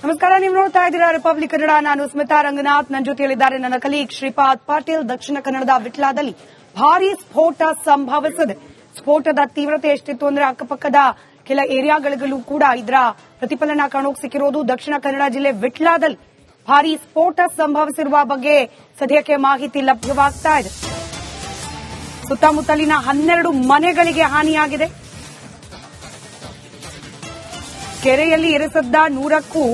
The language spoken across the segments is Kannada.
ನಮಸ್ಕಾರ, ನೀವು ನೋಡ್ತಾ ಇದ್ದೀರಾ ರಿಪಬ್ಲಿಕ್ ಕನ್ನಡ. ನಾನು ಸ್ಮಿತಾ ರಂಗನಾಥ್. ನನ್ನ ಜೊತೆಯಲ್ಲಿದ್ದಾರೆ ನನ್ನ ಕಲೀಗ್ ಶ್ರೀಪಾದ್ ಪಾಟೀಲ್. ದಕ್ಷಿಣ ಕನ್ನಡದ ವಿಟ್ಲಾದಲ್ಲಿ ಭಾರೀ ಸ್ಫೋಟ ಸಂಭವಿಸಿದೆ. ಸ್ಫೋಟದ ತೀವ್ರತೆ ಎಷ್ಟಿತ್ತು ಅಂದ್ರೆ ಅಕ್ಕಪಕ್ಕದ ಕೆಲ ಏರಿಯಾಗಳಿಗೂ ಕೂಡ ಇದರ ಪ್ರತಿಫಲನ ಕಾಣೋಕೆ ಸಿಕ್ಕಿರೋದು. ದಕ್ಷಿಣ ಕನ್ನಡ ಜಿಲ್ಲೆ ವಿಟ್ಲಾದಲ್ಲಿ ಭಾರೀ ಸ್ಫೋಟ ಸಂಭವಿಸಿರುವ ಬಗ್ಗೆ ಸದ್ಯಕ್ಕೆ ಮಾಹಿತಿ ಲಭ್ಯವಾಗ್ತಾ ಇದೆ. ಸುತ್ತಮುತ್ತಲಿನ 12 ಮನೆಗಳಿಗೆ ಹಾನಿಯಾಗಿದೆ. ಕೆರೆಯಲ್ಲಿ ಇರಿಸಿದ್ದ 100ಕ್ಕೂ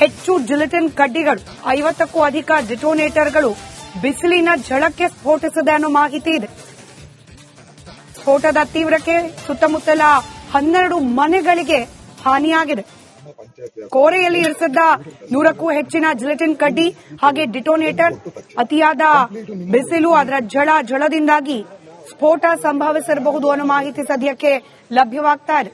ಹೆಚ್ಚು ಜಿಲೆಟಿನ್ ಕಡ್ಡಿಗಳು, 50ಕ್ಕೂ ಅಧಿಕ ಡಿಟೋನೇಟರ್ಗಳು ಬಿಸಿಲಿನ ಝಳಕ್ಕೆ ಸ್ಫೋಟಿಸಿದೆ ಅನ್ನೋ ಮಾಹಿತಿ ಇದೆ. ಸ್ಫೋಟದ ತೀವ್ರಕ್ಕೆ ಸುತ್ತಮುತ್ತಲ 12 ಮನೆಗಳಿಗೆ ಹಾನಿಯಾಗಿದೆ. ಕೋರೆಯಲ್ಲಿ ಇರಿಸಿದ್ದ 100ಕ್ಕೂ ಹೆಚ್ಚಿನ ಜಿಲೆಟಿನ್ ಕಡ್ಡಿ ಹಾಗೆ ಡಿಟೋನೇಟರ್, ಅತಿಯಾದ ಬಿಸಿಲು, ಅದರ ಝಳದಿಂದಾಗಿ ಸ್ಫೋಟ ಸಂಭವಿಸಿರಬಹುದು ಅನ್ನೋ ಮಾಹಿತಿ ಸದ್ಯಕ್ಕೆ ಲಭ್ಯವಾಗ್ತಾ ಇದೆ.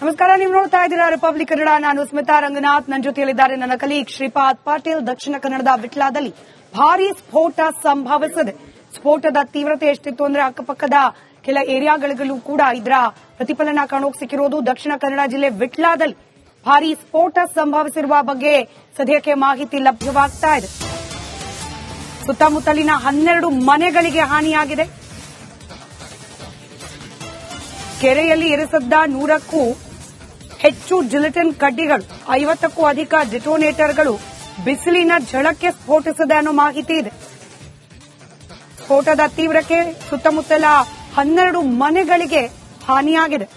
ನಮಸ್ಕಾರ, ನೀವು ನೋಡ್ತಾ ಇದ್ದೀರಾ ರಿಪಬ್ಲಿಕ್ ಕನ್ನಡ. ನಾನು ಸ್ಮಿತಾ ರಂಗನಾಥ್. ನನ್ನ ಜೊತೆಯಲ್ಲಿದ್ದಾರೆ ನನ್ನ ಕಲೀಗ್ ಶ್ರೀಪಾದ್ ಪಾಟೀಲ್. ದಕ್ಷಿಣ ಕನ್ನಡದ ವಿಟ್ಲಾದಲ್ಲಿ ಭಾರೀ ಸ್ಫೋಟ ಸಂಭವಿಸಿದೆ. ಸ್ಫೋಟದ ತೀವ್ರತೆ ಎಷ್ಟಿತ್ತು ಅಂದ್ರೆ ಅಕ್ಕಪಕ್ಕದ ಕೆಲ ಏರಿಯಾಗಳಿಗೂ ಕೂಡ ಇದರ ಪ್ರತಿಫಲನ ಕಾಣೋಕೆ ಸಿಕ್ಕಿರೋದು. ದಕ್ಷಿಣ ಕನ್ನಡ ಜಿಲ್ಲೆ ವಿಟ್ಲಾದಲ್ಲಿ ಭಾರೀ ಸ್ಫೋಟ ಸಂಭವಿಸಿರುವ ಬಗ್ಗೆ ಸದ್ಯಕ್ಕೆ ಮಾಹಿತಿ ಲಭ್ಯವಾಗ್ತಾ ಇದೆ. ಸುತ್ತಮುತ್ತಲಿನ 12 ಮನೆಗಳಿಗೆ ಹಾನಿಯಾಗಿದೆ. ಕೆರೆಯಲ್ಲಿ ಇರಿಸಿದ್ದ 100ಕ್ಕೂ ಹೆಚ್ಚು ಜಿಲೆಟಿನ್ ಕಡ್ಡಿಗಳು, 50ಕ್ಕೂ ಅಧಿಕ ಡಿಟೋನೇಟರ್ಗಳು ಬಿಸಿಲಿನ ಝಳಕ್ಕೆ ಸ್ಫೋಟಿಸಿದೆ ಅನ್ನೋ ಮಾಹಿತಿ ಇದೆ. ಸ್ಫೋಟದ ತೀವ್ರಕ್ಕೆ ಸುತ್ತಮುತ್ತಲ 12 ಮನೆಗಳಿಗೆ ಹಾನಿಯಾಗಿದೆ.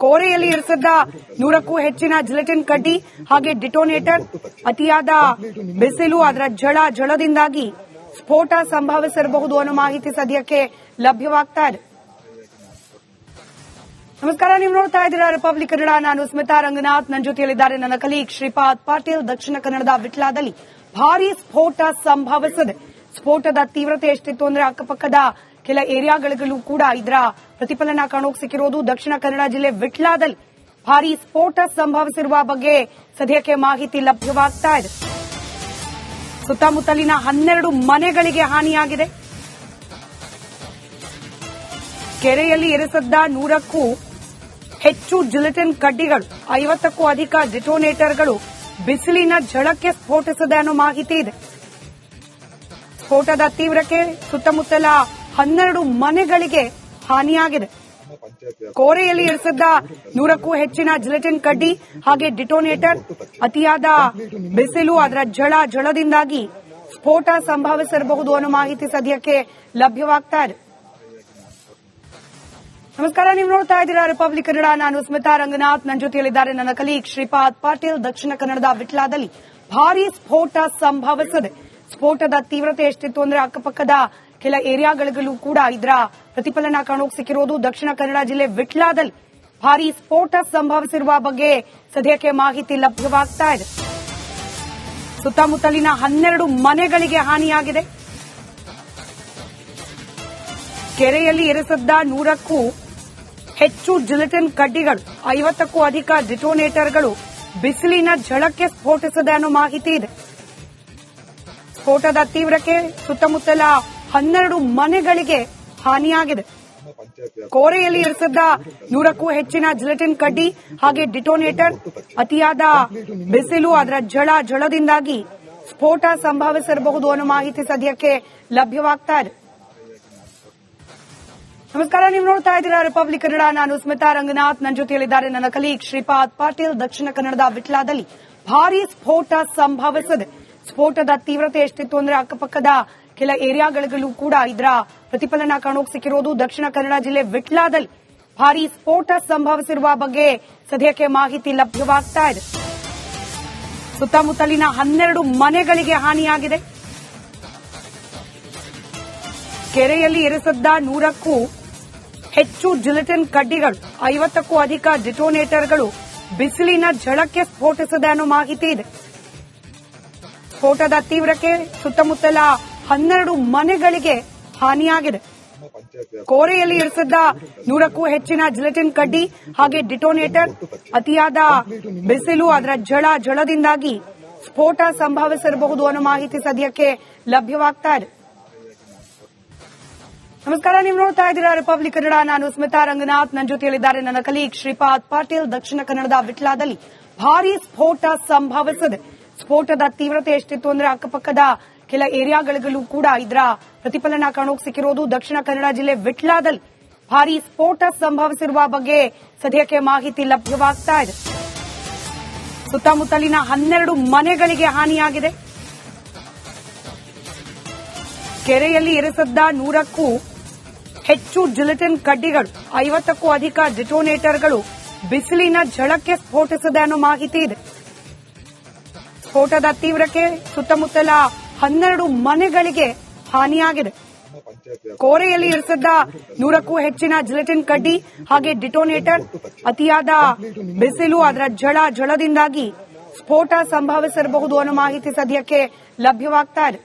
ಕೋರೆಯಲ್ಲಿ ಇರಿಸಿದ್ದ 100ಕ್ಕೂ ಹೆಚ್ಚಿನ ಜಿಲೆಟಿನ್ ಕಡ್ಡಿ ಹಾಗೆ ಡಿಟೋನೇಟರ್, ಅತಿಯಾದ ಬಿಸಿಲು, ಅದರ ಝಳದಿಂದಾಗಿ ಸ್ಫೋಟ ಸಂಭವಿಸಿರಬಹುದು ಅನ್ನೋ ಮಾಹಿತಿ ಸದ್ಯಕ್ಕೆ ಲಭ್ಯವಾಗ್ತಾ ಇದೆ. ನಮಸ್ಕಾರ, ನೀವು ನೋಡ್ತಾ ಇದ್ದೀರಾ ರಿಪಬ್ಲಿಕ್ ಕನ್ನಡ. ನಾನು ಸ್ಮಿತಾ ರಂಗನಾಥ್. ನನ್ನ ಜೊತೆಯಲ್ಲಿದ್ದಾರೆ ನನ್ನ ಕಲೀಗ್ ಶ್ರೀಪಾದ್ ಪಾಟೀಲ್. ದಕ್ಷಿಣ ಕನ್ನಡದ ವಿಟ್ಲಾದಲ್ಲಿ ಭಾರೀ ಸ್ಫೋಟ ಸಂಭವಿಸಿದೆ. ಸ್ಫೋಟದ ತೀವ್ರತೆ ಎಷ್ಟಿತ್ತು ಅಂದ್ರೆ ಅಕ್ಕಪಕ್ಕದ ಕೆಲ ಏರಿಯಾಗಳಿಗೂ ಕೂಡ ಇದರ ಪ್ರತಿಫಲನ ಕಾಣೋಕೆ ಸಿಕ್ಕಿರೋದು. ದಕ್ಷಿಣ ಕನ್ನಡ ಜಿಲ್ಲೆ ವಿಟ್ಲಾದಲ್ಲಿ ಭಾರೀ ಸ್ಫೋಟ ಸಂಭವಿಸಿರುವ ಬಗ್ಗೆ ಸದ್ಯಕ್ಕೆ ಮಾಹಿತಿ ಲಭ್ಯವಾಗ್ತಾ ಇದೆ. ಸುತ್ತಮುತ್ತಲಿನ 12 ಮನೆಗಳಿಗೆ ಹಾನಿಯಾಗಿದೆ. ಕೆರೆಯಲ್ಲಿ ಇರಿಸಿದ್ದ 100ಕ್ಕೂ ಹೆಚ್ಚು ಜಿಲೆಟಿನ್ ಕಡ್ಡಿಗಳು, 50ಕ್ಕೂ ಅಧಿಕ ಡಿಟೋನೇಟರ್ಗಳು ಬಿಸಿಲಿನ ಝಳಕ್ಕೆ ಸ್ಫೋಟಿಸಿದೆ ಅನ್ನೋ ಮಾಹಿತಿ ಇದೆ. ಸ್ಫೋಟದ ತೀವ್ರಕ್ಕೆ ಸುತ್ತಮುತ್ತಲ 12 ಮನೆಗಳಿಗೆ ಹಾನಿಯಾಗಿದೆ. ಕೋರೆಯಲ್ಲಿ ಇರಿಸಿದ್ದ 100ಕ್ಕೂ ಹೆಚ್ಚಿನ ಜಿಲೆಟಿನ್ ಕಡ್ಡಿ ಹಾಗೆ ಡಿಟೋನೇಟರ್, ಅತಿಯಾದ ಬಿಸಿಲು, ಅದರ ಝಳದಿಂದಾಗಿ ಸ್ಫೋಟ ಸಂಭವಿಸಿರಬಹುದು ಅನ್ನೋ ಮಾಹಿತಿ ಸದ್ಯಕ್ಕೆ ಲಭ್ಯವಾಗ್ತಾ ಇದೆ. ನಮಸ್ಕಾರ, ನೀವು ನೋಡ್ತಾ ಇದ್ದೀರಾ ರಿಪಬ್ಲಿಕ್ ಕನ್ನಡ. ನಾನು ಸ್ಮಿತಾ ರಂಗನಾಥ್. ನನ್ನ ಜೊತೆಯಲ್ಲಿದ್ದಾರೆ ನನ್ನ ಕಲೀಗ್ ಶ್ರೀಪಾದ್ ಪಾಟೀಲ್. ದಕ್ಷಿಣ ಕನ್ನಡದ ವಿಟ್ಲಾದಲ್ಲಿ ಭಾರೀ ಸ್ಫೋಟ ಸಂಭವಿಸಿದೆ. ಸ್ಫೋಟದ ತೀವ್ರತೆ ಎಷ್ಟಿತ್ತು ಅಂದ್ರೆ ಅಕ್ಕಪಕ್ಕದ ಕೆಲ ಏರಿಯಾಗಳಿಗೂ ಕೂಡ ಇದರ ಪ್ರತಿಫಲನ ಕಾಣೋಕೆ ಸಿಕ್ಕಿರೋದು. ದಕ್ಷಿಣ ಕನ್ನಡ ಜಿಲ್ಲೆ ವಿಟ್ಲಾದಲ್ಲಿ ಭಾರೀ ಸ್ಫೋಟ ಸಂಭವಿಸಿರುವ ಬಗ್ಗೆ ಸದ್ಯಕ್ಕೆ ಮಾಹಿತಿ ಲಭ್ಯವಾಗ್ತಾ ಇದೆ. ಸುತ್ತಮುತ್ತಲಿನ 12 ಮನೆಗಳಿಗೆ ಹಾನಿಯಾಗಿದೆ. ಕೆರೆಯಲ್ಲಿ ಇರಿಸಿದ್ದ 100ಕ್ಕೂ ಹೆಚ್ಚು ಜಿಲೆಟಿನ್ ಕಡ್ಡಿಗಳು, 50ಕ್ಕೂ ಅಧಿಕ ಡಿಟೋನೇಟರ್ಗಳು ಬಿಸಿಲಿನ ಝಳಕ್ಕೆ ಸ್ಫೋಟಿಸಿದೆ ಅನ್ನೋ ಮಾಹಿತಿ ಇದೆ. ಸ್ಫೋಟದ ತೀವ್ರಕ್ಕೆ ಸುತ್ತಮುತ್ತಲ 12 ಮನೆಗಳಿಗೆ ಹಾನಿಯಾಗಿದೆ. ಕೋರೆಯಲ್ಲಿ ಇರಿಸಿದ್ದ 100ಕ್ಕೂ ಹೆಚ್ಚಿನ ಜಿಲೆಟಿನ್ ಕಡ್ಡಿ ಹಾಗೆ ಡಿಟೋನೇಟರ್, ಅತಿಯಾದ ಬಿಸಿಲು, ಅದರ ಝಳದಿಂದಾಗಿ ಸ್ಫೋಟ ಸಂಭವಿಸಿರಬಹುದು ಅನ್ನೋ ಮಾಹಿತಿ ಸದ್ಯಕ್ಕೆ ಲಭ್ಯವಾಗ್ತಾ ಇದೆ. ನಮಸ್ಕಾರ, ನೀವು ನೋಡ್ತಾ ಇದ್ದೀರಾ ರಿಪಬ್ಲಿಕ್ ಕನ್ನಡ. ನಾನು ಸ್ಮಿತಾ ರಂಗನಾಥ್. ನನ್ನ ಜೊತೆಯಲ್ಲಿದ್ದಾರೆ ನನ್ನ ಕಲೀಗ್ ಶ್ರೀಪಾದ್ ಪಾಟೀಲ್. ದಕ್ಷಿಣ ಕನ್ನಡದ ವಿಟ್ಲಾದಲ್ಲಿ ಭಾರೀ ಸ್ಫೋಟ ಸಂಭವಿಸಿದೆ. ಸ್ಫೋಟದ ತೀವ್ರತೆ ಎಷ್ಟಿತ್ತು ಅಂದ್ರೆ ಅಕ್ಕಪಕ್ಕದ ಕೆಲ ಏರಿಯಾಗಳಿಗೂ ಕೂಡ ಇದರ ಪ್ರತಿಫಲನ ಕಾಣೋಕೆ ಸಿಕ್ಕಿರೋದು. ದಕ್ಷಿಣ ಕನ್ನಡ ಜಿಲ್ಲೆ ವಿಟ್ಲಾದಲ್ಲಿ ಭಾರೀ ಸ್ಫೋಟ ಸಂಭವಿಸಿರುವ ಬಗ್ಗೆ ಸದ್ಯಕ್ಕೆ ಮಾಹಿತಿ ಲಭ್ಯವಾಗ್ತಾ ಇದೆ. ಸುತ್ತಮುತ್ತಲಿನ 12 ಮನೆಗಳಿಗೆ ಹಾನಿಯಾಗಿದೆ. ಕೆರೆಯಲ್ಲಿ ಇರಿಸಿದ್ದ 100ಕ್ಕೂ ಹೆಚ್ಚು ಜಿಲೆಟಿನ್ ಕಡ್ಡಿಗಳು, 50ಕ್ಕೂ ಅಧಿಕ ಡಿಟೋನೇಟರ್ಗಳು ಬಿಸಿಲಿನ ಝಳಕ್ಕೆ ಸ್ಫೋಟಿಸಿದೆ ಅನ್ನೋ ಮಾಹಿತಿ ಇದೆ. ಸ್ಫೋಟದ ತೀವ್ರಕ್ಕೆ ಸುತ್ತಮುತ್ತಲ 12 ಮನೆಗಳಿಗೆ ಹಾನಿಯಾಗಿದೆ. ಕೋರೆಯಲ್ಲಿ ಇರಿಸಿದ್ದ 100ಕ್ಕೂ ಹೆಚ್ಚಿನ ಜಿಲೆಟಿನ್ ಕಡ್ಡಿ ಹಾಗೆ ಡಿಟೋನೇಟರ್, ಅತಿಯಾದ ಬಿಸಿಲು, ಅದರ ಝಳದಿಂದಾಗಿ ಸ್ಫೋಟ ಸಂಭವಿಸಿರಬಹುದು ಅನ್ನೋ ಮಾಹಿತಿ ಸದ್ಯಕ್ಕೆ ಲಭ್ಯವಾಗ್ತಾ ಇದೆ. ನಮಸ್ಕಾರ, ನೀವು ನೋಡ್ತಾ ಇದ್ದೀರಾ ರಿಪಬ್ಲಿಕ್ ಕನ್ನಡ. ನಾನು ಸ್ಮಿತಾ ರಂಗನಾಥ್. ನನ್ನ ಜೊತೆಯಲ್ಲಿದ್ದಾರೆ ನನ್ನ ಕಲೀಗ್ ಶ್ರೀಪಾದ್ ಪಾಟೀಲ್. ದಕ್ಷಿಣ ಕನ್ನಡದ ವಿಟ್ಲಾದಲ್ಲಿ ಭಾರೀ ಸ್ಫೋಟ ಸಂಭವಿಸಿದೆ. ಸ್ಫೋಟದ ತೀವ್ರತೆ ಎಷ್ಟಿತ್ತು ಅಂದ್ರೆ ಅಕ್ಕಪಕ್ಕದ ಕೆಲ ಏರಿಯಾಗಳಿಗೂ ಕೂಡ ಇದರ ಪ್ರತಿಫಲನ ಕಾಣೋಕೆ ಸಿಕ್ಕಿರೋದು. ದಕ್ಷಿಣ ಕನ್ನಡ ಜಿಲ್ಲೆ ವಿಟ್ಲಾದಲ್ಲಿ ಭಾರೀ ಸ್ಫೋಟ ಸಂಭವಿಸಿರುವ ಬಗ್ಗೆ ಸದ್ಯಕ್ಕೆ ಮಾಹಿತಿ ಲಭ್ಯವಾಗ್ತಾ ಇದೆ. ಸುತ್ತಮುತ್ತಲಿನ 12 ಮನೆಗಳಿಗೆ ಹಾನಿಯಾಗಿದೆ. ಕೆರೆಯಲ್ಲಿ ಇರಿಸಿದ್ದ 100ಕ್ಕೂ ಹೆಚ್ಚು ಜಿಲೆಟಿನ್ ಕಡ್ಡಿಗಳು, 50ಕ್ಕೂ ಅಧಿಕ ಡಿಟೋನೇಟರ್ಗಳು ಬಿಸಿಲಿನ ಝಳಕ್ಕೆ ಸ್ಫೋಟಿಸಿದೆ ಅನ್ನೋ ಮಾಹಿತಿ ಇದೆ. ಸ್ಫೋಟದ ತೀವ್ರಕ್ಕೆ ಸುತ್ತಮುತ್ತಲ 12 ಮನೆಗಳಿಗೆ ಹಾನಿಯಾಗಿದೆ. ಕೋರೆಯಲ್ಲಿ ಇರಿಸಿದ್ದ 100ಕ್ಕೂ ಹೆಚ್ಚಿನ ಜಿಲೆಟಿನ್ ಕಡ್ಡಿ ಹಾಗೆ ಡಿಟೋನೇಟರ್, ಅತಿಯಾದ ಬಿಸಿಲು, ಅದರ ಝಳದಿಂದಾಗಿ ಸ್ಫೋಟ ಸಂಭವಿಸಿರಬಹುದು ಅನ್ನೋ ಮಾಹಿತಿ ಸದ್ಯಕ್ಕೆ ಲಭ್ಯವಾಗ್ತಾ ಇದೆ.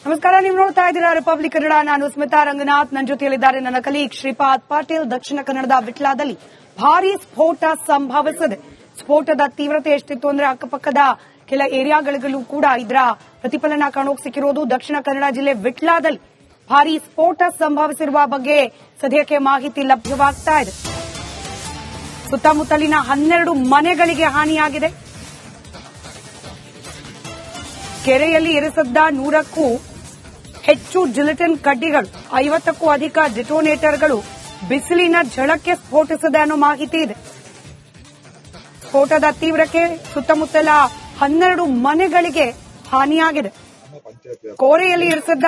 ನಮಸ್ಕಾರ, ನೀವು ನೋಡ್ತಾ ಇದ್ದೀರಾ ರಿಪಬ್ಲಿಕ್ ಕನ್ನಡ. ನಾನು ಸ್ಮಿತಾ ರಂಗನಾಥ್. ನನ್ನ ಜೊತೆಯಲ್ಲಿದ್ದಾರೆ ನನ್ನ ಕಲೀಗ್ ಶ್ರೀಪಾದ್ ಪಾಟೀಲ್. ದಕ್ಷಿಣ ಕನ್ನಡದ ವಿಟ್ಲಾದಲ್ಲಿ ಭಾರೀ ಸ್ಫೋಟ ಸಂಭವಿಸಿದೆ. ಸ್ಫೋಟದ ತೀವ್ರತೆ ಎಷ್ಟಿತ್ತು ಅಂದ್ರೆ ಅಕ್ಕಪಕ್ಕದ ಕೆಲ ಏರಿಯಾಗಳಿಗೂ ಕೂಡ ಇದರ ಪ್ರತಿಫಲನ ಕಾಣೋಕೆ ಸಿಕ್ಕಿರೋದು. ದಕ್ಷಿಣ ಕನ್ನಡ ಜಿಲ್ಲೆ ವಿಟ್ಲಾದಲ್ಲಿ ಭಾರೀ ಸ್ಫೋಟ ಸಂಭವಿಸಿರುವ ಬಗ್ಗೆ ಸದ್ಯಕ್ಕೆ ಮಾಹಿತಿ ಲಭ್ಯವಾಗ್ತಾ ಇದೆ. ಸುತ್ತಮುತ್ತಲಿನ 12 ಮನೆಗಳಿಗೆ ಹಾನಿಯಾಗಿದೆ. ಕೆರೆಯಲ್ಲಿ ಇರಿಸಿದ್ದ 100ಕ್ಕೂ ಹೆಚ್ಚು ಜಿಲೆಟಿನ್ ಕಡ್ಡಿಗಳು, 50ಕ್ಕೂ ಅಧಿಕ ಡಿಟೋನೇಟರ್ಗಳು ಬಿಸಿಲಿನ ಝಳಕ್ಕೆ ಸ್ಫೋಟಿಸಿದೆ ಅನ್ನೋ ಮಾಹಿತಿ ಇದೆ. ಸ್ಫೋಟದ ತೀವ್ರಕ್ಕೆ ಸುತ್ತಮುತ್ತಲ 12 ಮನೆಗಳಿಗೆ ಹಾನಿಯಾಗಿದೆ. ಕೋರೆಯಲ್ಲಿ ಇರಿಸಿದ್ದ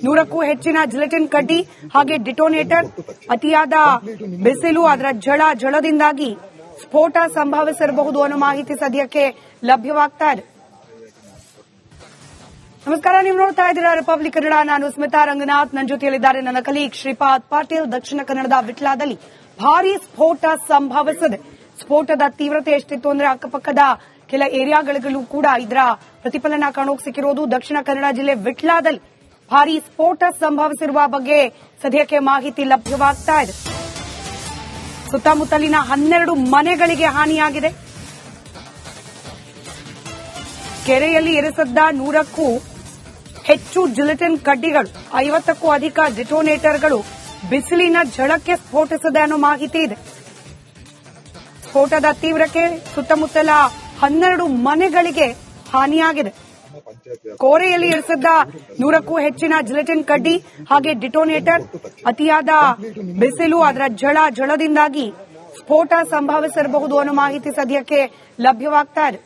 100ಕ್ಕೂ ಹೆಚ್ಚಿನ ಜಿಲೆಟಿನ್ ಕಡ್ಡಿ ಹಾಗೆ ಡಿಟೋನೇಟರ್, ಅತಿಯಾದ ಬಿಸಿಲು, ಅದರ ಝಳದಿಂದಾಗಿ ಸ್ಫೋಟ ಸಂಭವಿಸಿರಬಹುದು ಅನ್ನೋ ಮಾಹಿತಿ ಸದ್ಯಕ್ಕೆ ಲಭ್ಯವಾಗ್ತಾ ಇದೆ. ನಮಸ್ಕಾರ, ನೀವು ನೋಡ್ತಾ ಇದ್ದೀರಾ ರಿಪಬ್ಲಿಕ್ ಕನ್ನಡ. ನಾನು ಸ್ಮಿತಾ ರಂಗನಾಥ್. ನನ್ನ ಜೊತೆಯಲ್ಲಿದ್ದಾರೆ ನನ್ನ ಕಲೀಗ್ ಶ್ರೀಪಾದ್ ಪಾಟೀಲ್. ದಕ್ಷಿಣ ಕನ್ನಡದ ವಿಟ್ಲಾದಲ್ಲಿ ಭಾರೀ ಸ್ಫೋಟ ಸಂಭವಿಸಿದೆ. ಸ್ಫೋಟದ ತೀವ್ರತೆ ಎಷ್ಟಿತ್ತು ಅಂದ್ರೆ ಅಕ್ಕಪಕ್ಕದ ಕೆಲ ಏರಿಯಾಗಳಿಗೂ ಕೂಡ ಇದರ ಪ್ರತಿಫಲನ ಕಾಣೋಕೆ ಸಿಕ್ಕಿರೋದು. ದಕ್ಷಿಣ ಕನ್ನಡ ಜಿಲ್ಲೆ ವಿಟ್ಲಾದಲ್ಲಿ ಭಾರೀ ಸ್ಫೋಟ ಸಂಭವಿಸಿರುವ ಬಗ್ಗೆ ಸದ್ಯಕ್ಕೆ ಮಾಹಿತಿ ಲಭ್ಯವಾಗ್ತಾ ಇದೆ. ಸುತ್ತಮುತ್ತಲಿನ 12 ಮನೆಗಳಿಗೆ ಹಾನಿಯಾಗಿದೆ. ಕೆರೆಯಲ್ಲಿ ಇರಿಸಿದ್ದ 100ಕ್ಕೂ ಹೆಚ್ಚು ಜಿಲೆಟಿನ್ ಕಡ್ಡಿಗಳು, 50ಕ್ಕೂ ಅಧಿಕ ಡಿಟೋನೇಟರ್ಗಳು ಬಿಸಿಲಿನ ಝಳಕ್ಕೆ ಸ್ಫೋಟಿಸಿದೆ ಅನ್ನೋ ಮಾಹಿತಿ ಇದೆ. ಸ್ಫೋಟದ ತೀವ್ರಕ್ಕೆ ಸುತ್ತಮುತ್ತಲ 12 ಮನೆಗಳಿಗೆ ಹಾನಿಯಾಗಿದೆ. ಕೋರೆಯಲ್ಲಿ ಇರಿಸಿದ್ದ 100ಕ್ಕೂ ಹೆಚ್ಚಿನ ಜಿಲೆಟಿನ್ ಕಡ್ಡಿ ಹಾಗೆ ಡಿಟೋನೇಟರ್, ಅತಿಯಾದ ಬಿಸಿಲು, ಅದರ ಝಳದಿಂದಾಗಿ ಸ್ಫೋಟ ಸಂಭವಿಸಿರಬಹುದು ಅನ್ನೋ ಮಾಹಿತಿ ಸದ್ಯಕ್ಕೆ ಲಭ್ಯವಾಗ್ತಾ ಇದೆ.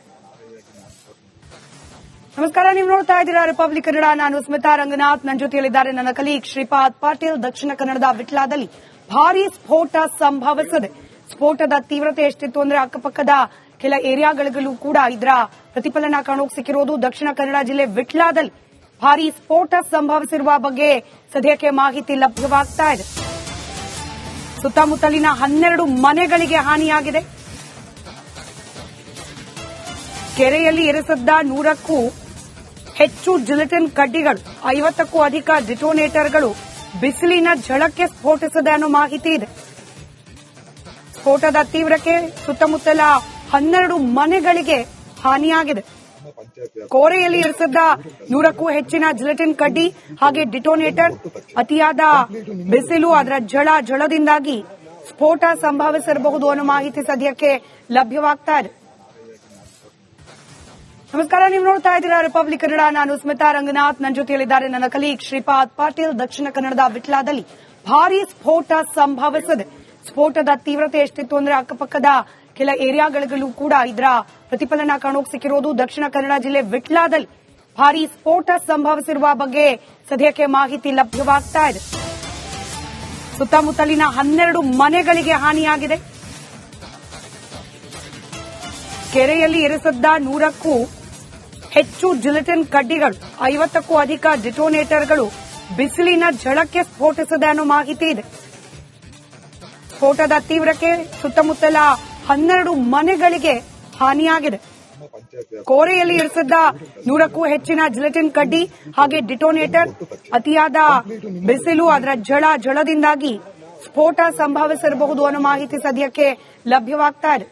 ನಮಸ್ಕಾರ, ನೀವು ನೋಡ್ತಾ ಇದ್ದೀರಾ ರಿಪಬ್ಲಿಕ್ ಕನ್ನಡ. ನಾನು ಸ್ಮಿತಾ ರಂಗನಾಥ್. ನನ್ನ ಜೊತೆಯಲ್ಲಿದ್ದಾರೆ ನನ್ನ ಕಲೀಗ್ ಶ್ರೀಪಾದ್ ಪಾಟೀಲ್. ದಕ್ಷಿಣ ಕನ್ನಡದ ವಿಟ್ಲಾದಲ್ಲಿ ಭಾರೀ ಸ್ಫೋಟ ಸಂಭವಿಸಿದೆ. ಸ್ಫೋಟದ ತೀವ್ರತೆ ಎಷ್ಟಿತ್ತು ಅಂದ್ರೆ ಅಕ್ಕಪಕ್ಕದ ಕೆಲ ಏರಿಯಾಗಳಿಗೂ ಕೂಡ ಇದರ ಪ್ರತಿಫಲನ ಕಾಣೋಕೆ ಸಿಕ್ಕಿರೋದು. ದಕ್ಷಿಣ ಕನ್ನಡ ಜಿಲ್ಲೆ ವಿಟ್ಲಾದಲ್ಲಿ ಭಾರೀ ಸ್ಫೋಟ ಸಂಭವಿಸಿರುವ ಬಗ್ಗೆ ಸದ್ಯಕ್ಕೆ ಮಾಹಿತಿ ಲಭ್ಯವಾಗ್ತಾ ಇದೆ. ಸುತ್ತಮುತ್ತಲಿನ 12 ಮನೆಗಳಿಗೆ ಹಾನಿಯಾಗಿದೆ. ಕೆರೆಯಲ್ಲಿ ಇರಿಸಿದ್ದ 100ಕ್ಕೂ ಹೆಚ್ಚು ಜಿಲೆಟಿನ್ ಕಡ್ಡಿಗಳು, 50ಕ್ಕೂ ಅಧಿಕ ಡಿಟೋನೇಟರ್ಗಳು ಬಿಸಿಲಿನ ಝಳಕ್ಕೆ ಸ್ಫೋಟಿಸಿದೆ ಅನ್ನೋ ಮಾಹಿತಿ ಇದೆ. ಸ್ಫೋಟದ ತೀವ್ರಕ್ಕೆ ಸುತ್ತಮುತ್ತಲ 12 ಮನೆಗಳಿಗೆ ಹಾನಿಯಾಗಿದೆ. ಕೋರೆಯಲ್ಲಿ ಇರಿಸಿದ್ದ 100ಕ್ಕೂ ಹೆಚ್ಚಿನ ಜಿಲೆಟಿನ್ ಕಡ್ಡಿ ಹಾಗೆ ಡಿಟೋನೇಟರ್, ಅತಿಯಾದ ಬಿಸಿಲು, ಅದರ ಝಳದಿಂದಾಗಿ ಸ್ಫೋಟ ಸಂಭವಿಸಿರಬಹುದು ಅನ್ನೋ ಮಾಹಿತಿ ಸದ್ಯಕ್ಕೆ ಲಭ್ಯವಾಗ್ತಾ ಇದೆ. ನಮಸ್ಕಾರ, ನೀವು ನೋಡ್ತಾ ಇದ್ದೀರಾ ರಿಪಬ್ಲಿಕ್ ಕನ್ನಡ. ನಾನು ಸ್ಮಿತಾ ರಂಗನಾಥ್. ನನ್ನ ಜೊತೆಯಲ್ಲಿದ್ದಾರೆ ನನ್ನ ಕಲೀಗ್ ಶ್ರೀಪಾದ್ ಪಾಟೀಲ್. ದಕ್ಷಿಣ ಕನ್ನಡದ ವಿಟ್ಲಾದಲ್ಲಿ ಭಾರೀ ಸ್ಫೋಟ ಸಂಭವಿಸಿದೆ. ಸ್ಫೋಟದ ತೀವ್ರತೆ ಎಷ್ಟಿತ್ತು ಅಂದ್ರೆ ಅಕ್ಕಪಕ್ಕದ ಕೆಲ ಏರಿಯಾಗಳಿಗೂ ಕೂಡ ಇದರ ಪ್ರತಿಫಲನ ಕಾಣೋಕೆ ಸಿಕ್ಕಿರೋದು. ದಕ್ಷಿಣ ಕನ್ನಡ ಜಿಲ್ಲೆ ವಿಟ್ಲಾದಲ್ಲಿ ಭಾರೀ ಸ್ಫೋಟ ಸಂಭವಿಸಿರುವ ಬಗ್ಗೆ ಸದ್ಯಕ್ಕೆ ಮಾಹಿತಿ ಲಭ್ಯವಾಗ್ತಾ ಇದೆ. ಸುತ್ತಮುತ್ತಲಿನ 12 ಮನೆಗಳಿಗೆ ಹಾನಿಯಾಗಿದೆ. ಕೆರೆಯಲ್ಲಿ ಇರಿಸಿದ್ದ 100ಕ್ಕೂ ಹೆಚ್ಚು ಜಿಲೆಟಿನ್ ಕಡ್ಡಿಗಳು, 50ಕ್ಕೂ ಅಧಿಕ ಡಿಟೋನೇಟರ್ಗಳು ಬಿಸಿಲಿನ ಝಳಕ್ಕೆ ಸ್ಫೋಟಿಸಿದೆ ಅನ್ನೋ ಮಾಹಿತಿ ಇದೆ. ಸ್ಫೋಟದ ತೀವ್ರಕ್ಕೆ ಸುತ್ತಮುತ್ತಲ 12 ಮನೆಗಳಿಗೆ ಹಾನಿಯಾಗಿದೆ. ಕೋರೆಯಲ್ಲಿ ಇರಿಸಿದ್ದ 100ಕ್ಕೂ ಹೆಚ್ಚಿನ ಜಿಲೆಟಿನ್ ಕಡ್ಡಿ ಹಾಗೆ ಡಿಟೋನೇಟರ್, ಅತಿಯಾದ ಬಿಸಿಲು, ಅದರ ಝಳದಿಂದಾಗಿ ಸ್ಫೋಟ ಸಂಭವಿಸಿರಬಹುದು ಅನ್ನೋ ಮಾಹಿತಿ ಸದ್ಯಕ್ಕೆ ಲಭ್ಯವಾಗ್ತಾ ಇದೆ.